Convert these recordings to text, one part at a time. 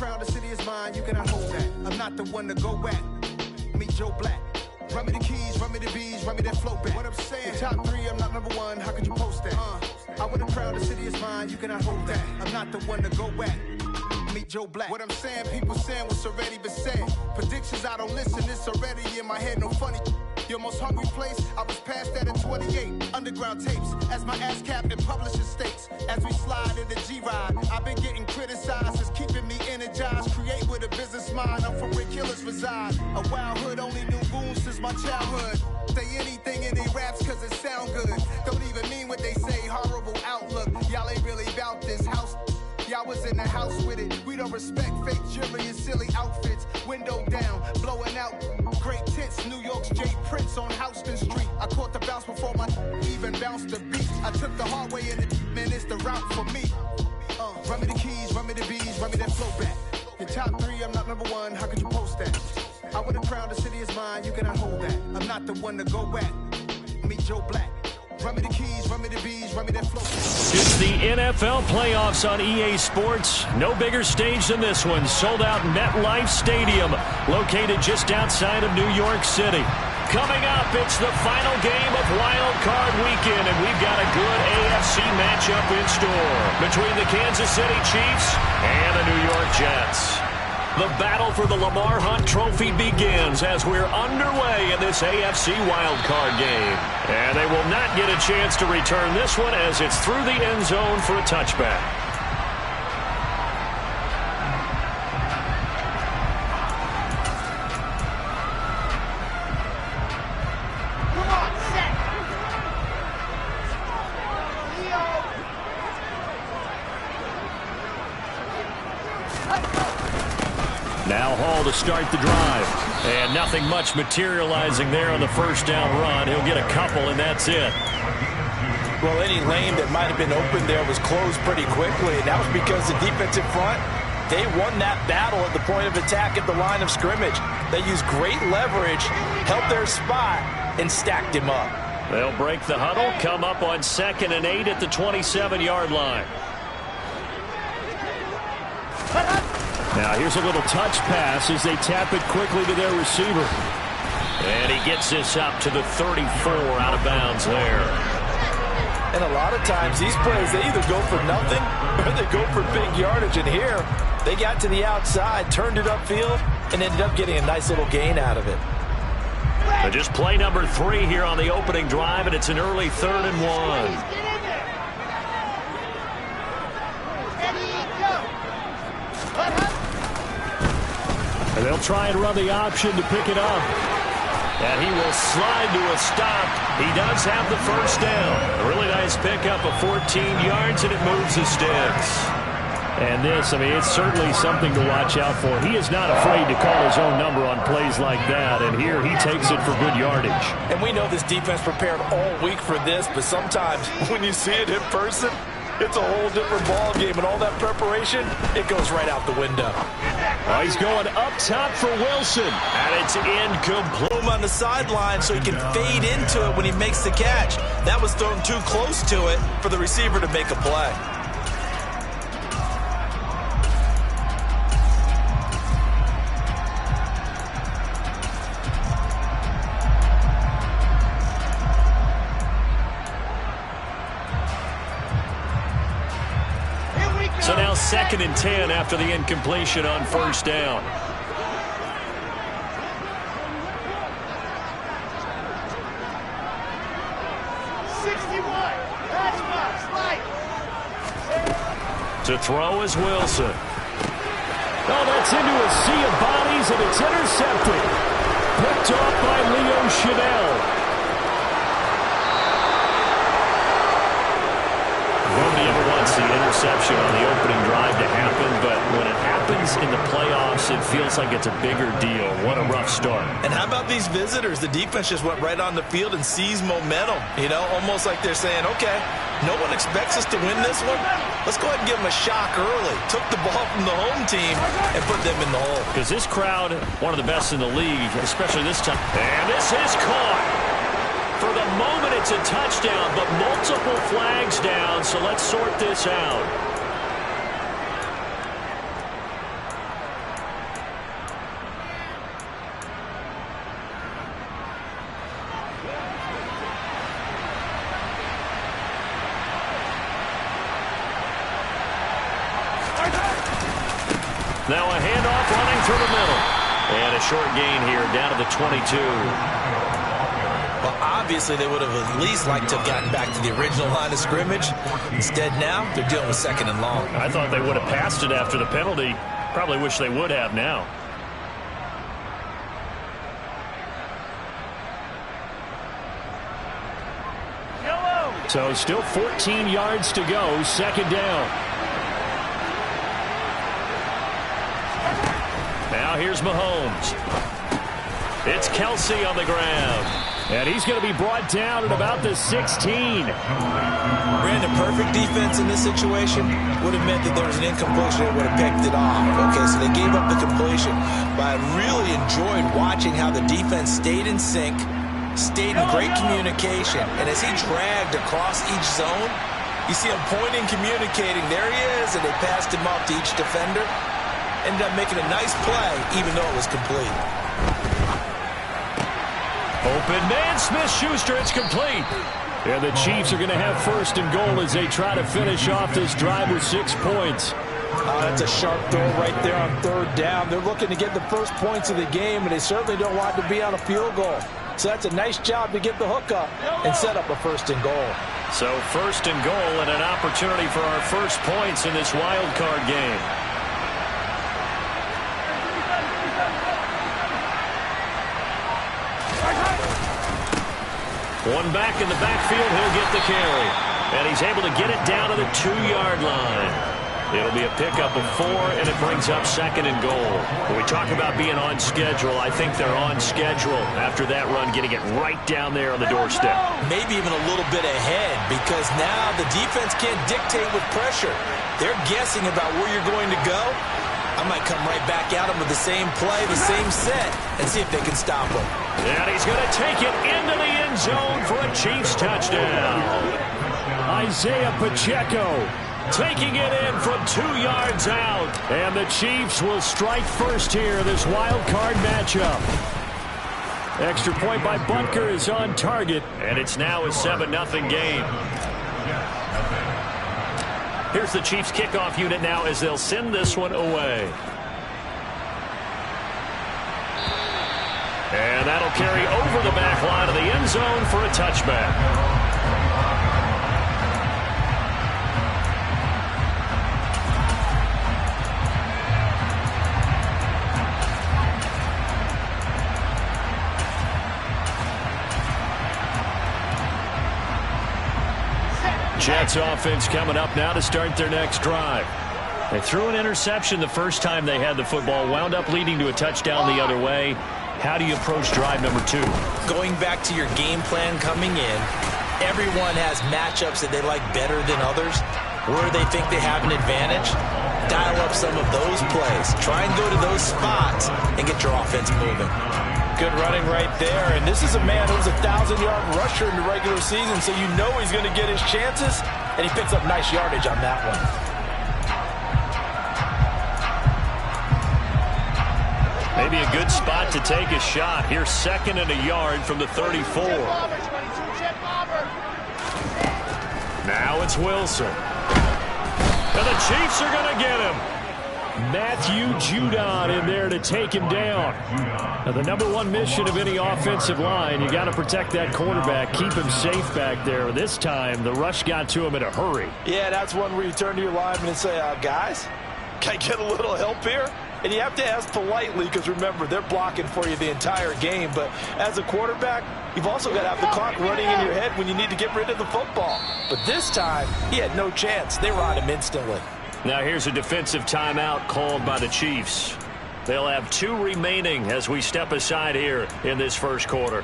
crown, the city is mine, you cannot hold that. I'm not the one to go at. Meet Joe Black. Run me the keys, run me the bees, run me that flow back. What I'm saying, top 3, I'm not number 1, how could you post that? I win the crown, the city is mine, you cannot hold that. I'm not the one to go at. Meet Joe Black. What I'm saying, people saying what's already been said. Predictions, I don't listen, it's already in my head, no funny. Your most hungry place, I was past that at 28. Underground tapes, as my ass cap in publishing states. As we slide in the G-Ride, I've been getting criticized, it's keeping me energized. Create with a business mind, I'm from where killers reside. A wild hood, only knew goons since my childhood. Say anything in they raps cause it sound good. Don't even mean what they say, horrible outlook. Y'all ain't really about this house. Y'all was in the house with it. We don't respect fake jewelry and silly outfits. Window down, blowing out great tits. New York's J. Prince on Houston Street. I caught the bounce before my even bounced the beat. I took the hard way in it, man, it's the route for me. Run me the keys, run me the bees, run me that flow back. Your top 3, I'm not number 1, how could you post that? I win the crown, the city is mine, you cannot hold that. I'm not the one to go at. Meet Joe Black. Run me the keys, run me the bees, run me that flow. It's the NFL playoffs on EA Sports. No bigger stage than this one. Sold out MetLife Stadium, located just outside of New York City. Coming up, it's the final game of Wild Card Weekend, and we've got a good AFC matchup in store between the Kansas City Chiefs and the New York Jets. The battle for the Lamar Hunt Trophy begins as we're underway in this AFC wildcard game. And they will not get a chance to return this one as it's through the end zone for a touchback. Now Hall to start the drive. And nothing much materializing there on the first down run. He'll get a couple, and that's it. Well, any lane that might have been open there was closed pretty quickly, and that was because the defensive front, they won that battle at the point of attack at the line of scrimmage. They used great leverage, held their spot, and stacked him up. They'll break the huddle, come up on 2nd and 8 at the 27-yard line. Now here's a little touch pass as they tap it quickly to their receiver. And he gets this up to the 34 out of bounds there. And a lot of times these plays, they either go for nothing or they go for big yardage. And here, they got to the outside, turned it upfield, and ended up getting a nice little gain out of it. But just play number 3 here on the opening drive, and it's an early 3rd and 1. And they'll try and run the option to pick it up. And he will slide to a stop. He does have the first down. A really nice pickup of 14 yards, and it moves the sticks. And this, I mean, it's certainly something to watch out for. He is not afraid to call his own number on plays like that. And here he takes it for good yardage. And we know this defense prepared all week for this, but sometimes when you see it in person, it's a whole different ball game, and all that preparation, it goes right out the window. Oh, he's going up top for Wilson, and it's incomplete. On the sideline so he can fade into it when he makes the catch. That was thrown too close to it for the receiver to make a play. So now 2nd and 10 after the incompletion on first down. To throw is Wilson. Oh, that's into a sea of bodies, and it's intercepted. Picked off by Leo Chanel. Nobody ever wants the interception on the opening drive to happen, but when it happens in the playoffs, it feels like it's a bigger deal. What a rough start. And how about these visitors? The defense just went right on the field and seized momentum. You know, almost like they're saying, okay, no one expects us to win this one. Let's go ahead and give them a shock early. Took the ball from the home team and put them in the hole. Because this crowd, one of the best in the league, especially this time. And this is caught. For the moment, it's a touchdown, but multiple flags down, so let's sort this out. Now a handoff running through the middle. And a short gain here down to the 22. Well, obviously they would have at least liked to have gotten back to the original line of scrimmage. Instead now, they're dealing with 2nd and long. I thought they would have passed it after the penalty. Probably wish they would have now. So still 14 yards to go, 2nd down. Now here's Mahomes. It's Kelsey on the ground. And he's going to be brought down at about the 16. Brandon, perfect defense in this situation would have meant that there was an incompletion. They would have picked it off. Okay, so they gave up the completion. But I really enjoyed watching how the defense stayed in sync, stayed in great communication. And as he dragged across each zone, you see him pointing, communicating. There he is, and they passed him off to each defender. Ended up making a nice play, even though it was complete. Open man, Smith-Schuster, it's complete. And the Chiefs are going to have 1st and goal as they try to finish off this drive with 6 points. That's a sharp throw right there on 3rd down. They're looking to get the first points of the game, and they certainly don't want to be on a field goal. So that's a nice job to get the hook up and set up a 1st and goal. So 1st and goal and an opportunity for our first points in this wild card game. One back in the backfield, he'll get the carry. And he's able to get it down to the 2-yard line. It'll be a pickup of 4, and it brings up 2nd and goal. When we talk about being on schedule, I think they're on schedule after that run, getting it right down there on the doorstep. Maybe even a little bit ahead, because now the defense can't dictate with pressure. They're guessing about where you're going to go. I might come right back at him with the same play, the same set, and see if they can stop him. And he's going to take it into the end zone for a Chiefs touchdown. Isaiah Pacheco taking it in from 2 yards out. And the Chiefs will strike first here, this wild card matchup. Extra point by Butker is on target, and it's now a 7-0 game. Here's the Chiefs kickoff unit now as they'll send this one away. And that'll carry over the back line of the end zone for a touchback. Jets offense coming up now to start their next drive. They threw an interception the first time they had the football, wound up leading to a touchdown the other way. How do you approach drive number 2? Going back to your game plan coming in, everyone has matchups that they like better than others. Where they think they have an advantage, dial up some of those plays. Try and go to those spots and get your offense moving. Good running right there, and this is a man who's a 1,000-yard rusher in the regular season, so you know he's going to get his chances, and he picks up nice yardage on that one. Maybe a good spot to take a shot. Here's 2nd and a yard from the 34. Now it's Wilson. And the Chiefs are going to get him. Matthew Judon in there to take him down. Now, the #1 mission of any offensive line, you got to protect that quarterback, keep him safe back there. This time, the rush got to him in a hurry. Yeah, that's one where you turn to your lineman and say, guys, can I get a little help here? And you have to ask politely because, remember, they're blocking for you the entire game. But as a quarterback, you've also got to have the clock running in your head when you need to get rid of the football. But this time, he had no chance. They were on him instantly. Now here's a defensive timeout called by the Chiefs. They'll have 2 remaining as we step aside here in this first quarter.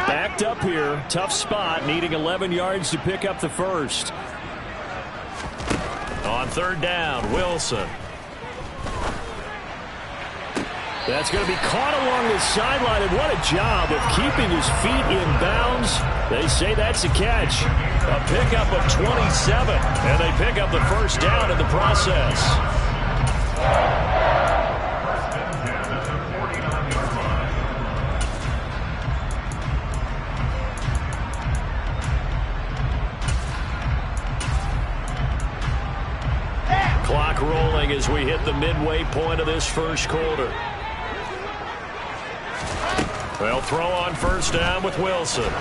Backed up here, tough spot, needing 11 yards to pick up the first. On 3rd down, Wilson. That's going to be caught along the sideline, and what a job of keeping his feet in bounds. They say that's a catch. A pickup of 27, and they pick up the first down in the process. rolling as we hit the midway point of this first quarter. They'll throw on first down with Wilson.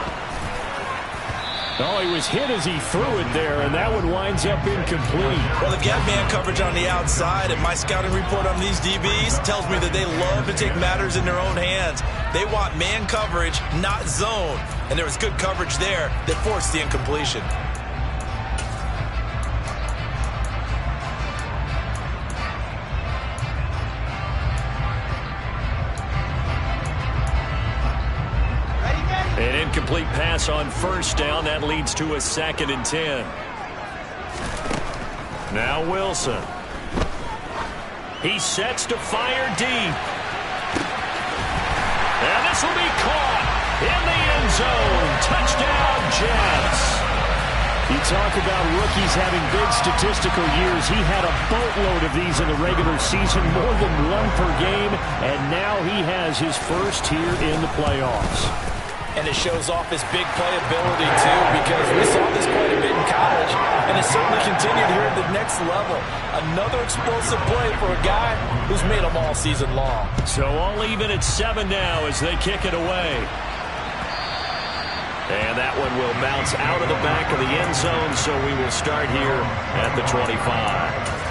Oh, he was hit as he threw it there, and that one winds up incomplete. Well, they've got man coverage on the outside, and my scouting report on these DBs tells me that they love to take matters in their own hands. They want man coverage, not zone, and there was good coverage there that forced the incompletion. An incomplete pass on first down. That leads to a 2nd and 10. Now Wilson. He sets to fire deep. And this will be caught in the end zone. Touchdown, Jets. You talk about rookies having big statistical years. He had a boatload of these in the regular season, more than one per game, and now he has his first here in the playoffs. And it shows off his big playability, too, because we saw this quite a bit in college, and it certainly continued here at the next level. Another explosive play for a guy who's made them all season long. So all even at 7 now as they kick it away. And that one will bounce out of the back of the end zone, so we will start here at the 25.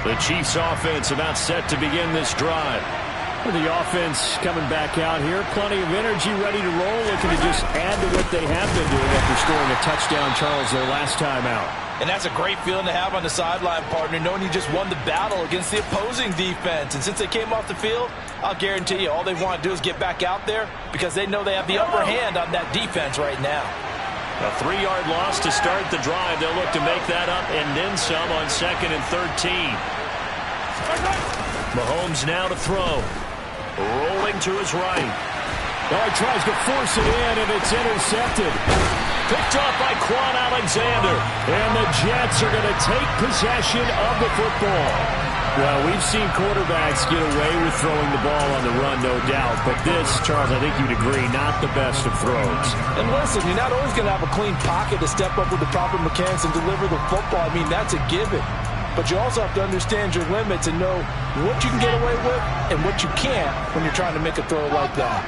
The Chiefs offense about set to begin this drive. The offense coming back out here. Plenty of energy, ready to roll, looking to just add to what they have been doing after scoring a touchdown, Charles, their last time out. And that's a great feeling to have on the sideline, partner, knowing you just won the battle against the opposing defense. And since they came off the field, I'll guarantee you all they want to do is get back out there because they know they have the upper hand on that defense right now. A 3-yard loss to start the drive. They'll look to make that up and then some on 2nd and 13. Mahomes now to throw. Rolling to his right. Oh, he tries to force it in, and it's intercepted. Picked up by Quan Alexander. And the Jets are going to take possession of the football. Well, we've seen quarterbacks get away with throwing the ball on the run, no doubt. But this, Charles, I think you'd agree, not the best of throws. And listen, you're not always going to have a clean pocket to step up with the proper mechanics and deliver the football. I mean, that's a given. But you also have to understand your limits and know what you can get away with and what you can't when you're trying to make a throw like that.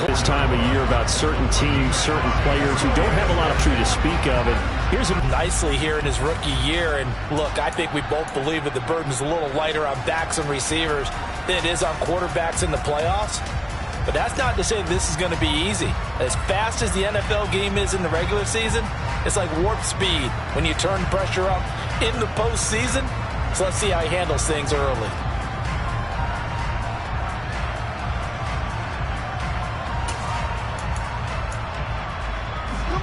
This time of year about certain teams, certain players who don't have a lot of tree to speak of. And here's him nicely here in his rookie year. And look, I think we both believe that the burden's a little lighter on backs and receivers than it is on quarterbacks in the playoffs. But that's not to say that this is going to be easy. As fast as the NFL game is in the regular season, it's like warp speed when you turn pressure up in the postseason. So let's see how he handles things early.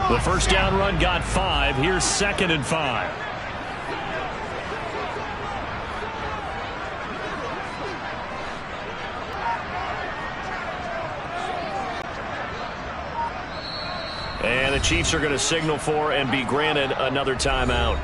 The first down run got 5. Here's 2nd and 5. And the Chiefs are going to signal for and be granted another timeout.